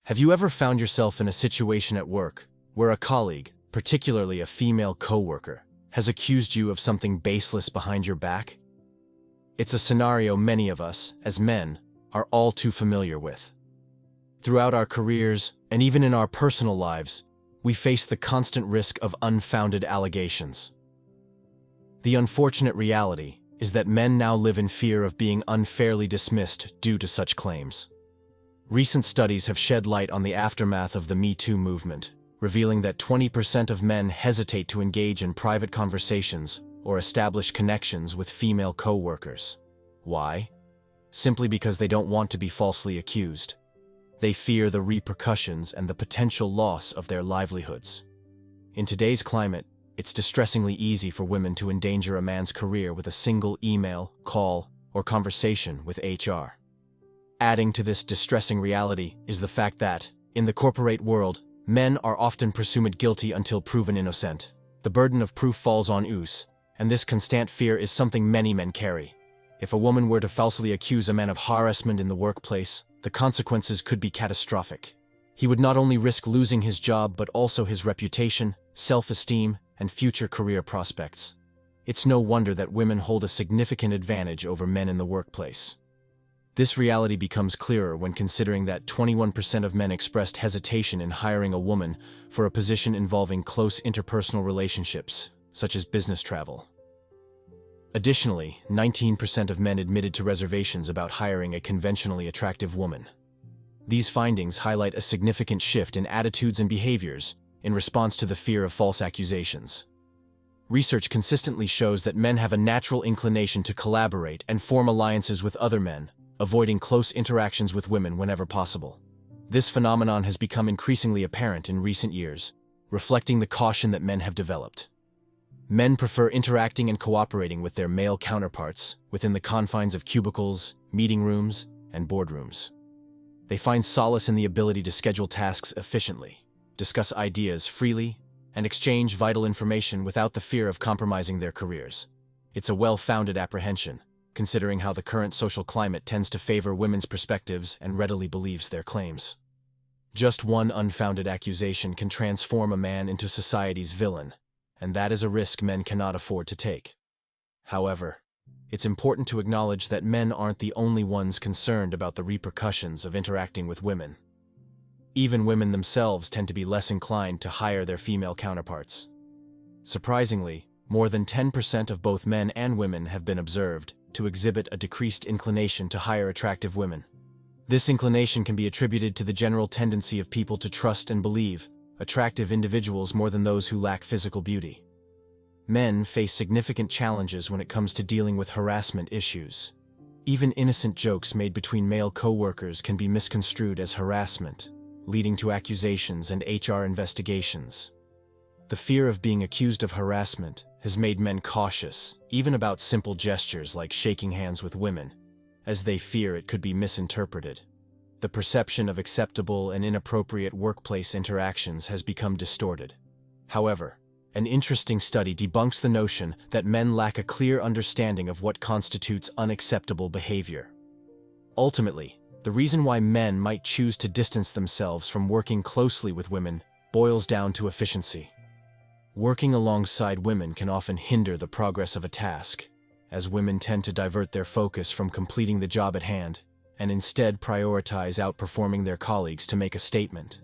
Have you ever found yourself in a situation at work where a colleague, particularly a female coworker, has accused you of something baseless behind your back? It's a scenario many of us, as men, are all too familiar with. Throughout our careers, and even in our personal lives, we face the constant risk of unfounded allegations. The unfortunate reality is that men now live in fear of being unfairly dismissed due to such claims. Recent studies have shed light on the aftermath of the Me Too movement, revealing that 20% of men hesitate to engage in private conversations or establish connections with female co-workers. Why? Simply because they don't want to be falsely accused. They fear the repercussions and the potential loss of their livelihoods. In today's climate, it's distressingly easy for women to endanger a man's career with a single email, call, or conversation with HR. Adding to this distressing reality is the fact that, in the corporate world, men are often presumed guilty until proven innocent. The burden of proof falls on us, and this constant fear is something many men carry. If a woman were to falsely accuse a man of harassment in the workplace, the consequences could be catastrophic. He would not only risk losing his job but also his reputation, self-esteem, and future career prospects. It's no wonder that women hold a significant advantage over men in the workplace. This reality becomes clearer when considering that 21% of men expressed hesitation in hiring a woman for a position involving close interpersonal relationships, such as business travel. Additionally, 19% of men admitted to reservations about hiring a conventionally attractive woman. These findings highlight a significant shift in attitudes and behaviors in response to the fear of false accusations. Research consistently shows that men have a natural inclination to collaborate and form alliances with other men, avoiding close interactions with women whenever possible. This phenomenon has become increasingly apparent in recent years, reflecting the caution that men have developed. Men prefer interacting and cooperating with their male counterparts within the confines of cubicles, meeting rooms, and boardrooms. They find solace in the ability to schedule tasks efficiently, discuss ideas freely, and exchange vital information without the fear of compromising their careers. It's a well-founded apprehension, considering how the current social climate tends to favor women's perspectives and readily believes their claims. Just one unfounded accusation can transform a man into society's villain, and that is a risk men cannot afford to take. However, it's important to acknowledge that men aren't the only ones concerned about the repercussions of interacting with women. Even women themselves tend to be less inclined to hire their female counterparts. Surprisingly, more than 10% of both men and women have been observed to exhibit a decreased inclination to hire attractive women. This inclination can be attributed to the general tendency of people to trust and believe attractive individuals more than those who lack physical beauty. Men face significant challenges when it comes to dealing with harassment issues. Even innocent jokes made between male co-workers can be misconstrued as harassment, leading to accusations and HR investigations. The fear of being accused of harassment has made men cautious, even about simple gestures like shaking hands with women, as they fear it could be misinterpreted. The perception of acceptable and inappropriate workplace interactions has become distorted. However, an interesting study debunks the notion that men lack a clear understanding of what constitutes unacceptable behavior. Ultimately, the reason why men might choose to distance themselves from working closely with women boils down to efficiency. Working alongside women can often hinder the progress of a task, as women tend to divert their focus from completing the job at hand and instead prioritize outperforming their colleagues to make a statement.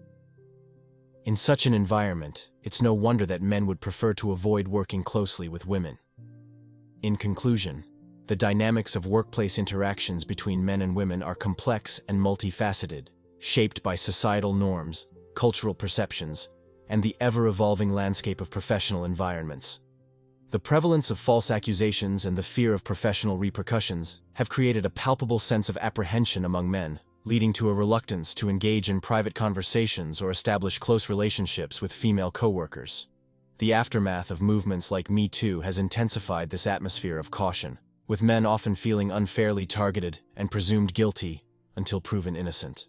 In such an environment, it's no wonder that men would prefer to avoid working closely with women. In conclusion, the dynamics of workplace interactions between men and women are complex and multifaceted, shaped by societal norms, cultural perceptions, and the ever-evolving landscape of professional environments. The prevalence of false accusations and the fear of professional repercussions have created a palpable sense of apprehension among men, leading to a reluctance to engage in private conversations or establish close relationships with female coworkers. The aftermath of movements like Me Too has intensified this atmosphere of caution, with men often feeling unfairly targeted and presumed guilty until proven innocent.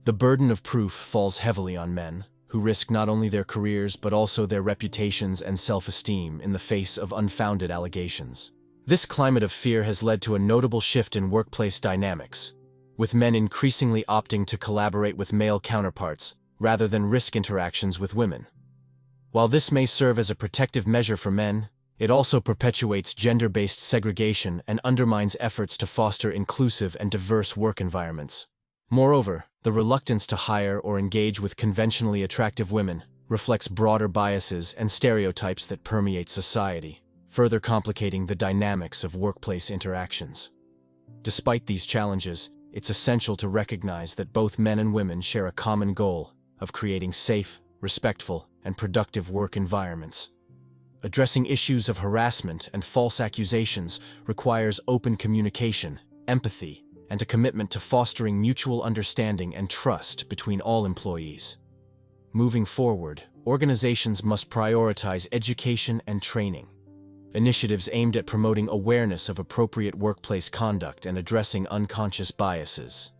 The burden of proof falls heavily on men, who risk not only their careers but also their reputations and self-esteem in the face of unfounded allegations. This climate of fear has led to a notable shift in workplace dynamics, with men increasingly opting to collaborate with male counterparts rather than risk interactions with women. While this may serve as a protective measure for men, it also perpetuates gender-based segregation and undermines efforts to foster inclusive and diverse work environments. Moreover, the reluctance to hire or engage with conventionally attractive women reflects broader biases and stereotypes that permeate society, further complicating the dynamics of workplace interactions. Despite these challenges, it's essential to recognize that both men and women share a common goal of creating safe, respectful, and productive work environments. Addressing issues of harassment and false accusations requires open communication, empathy, and a commitment to fostering mutual understanding and trust between all employees. Moving forward, organizations must prioritize education and training. Initiatives aimed at promoting awareness of appropriate workplace conduct and addressing unconscious biases.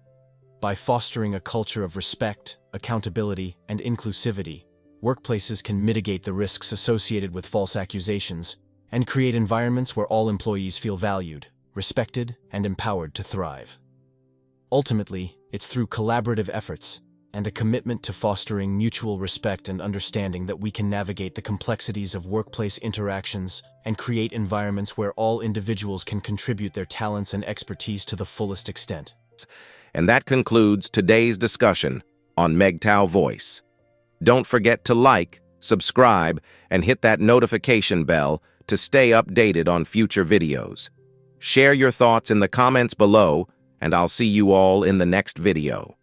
By fostering a culture of respect, accountability, and inclusivity, workplaces can mitigate the risks associated with false accusations and create environments where all employees feel valued, respected, and empowered to thrive. Ultimately, it's through collaborative efforts and a commitment to fostering mutual respect and understanding that we can navigate the complexities of workplace interactions and create environments where all individuals can contribute their talents and expertise to the fullest extent. And that concludes today's discussion on MGTOW Voice. Don't forget to like, subscribe, and hit that notification bell to stay updated on future videos. Share your thoughts in the comments below, and I'll see you all in the next video.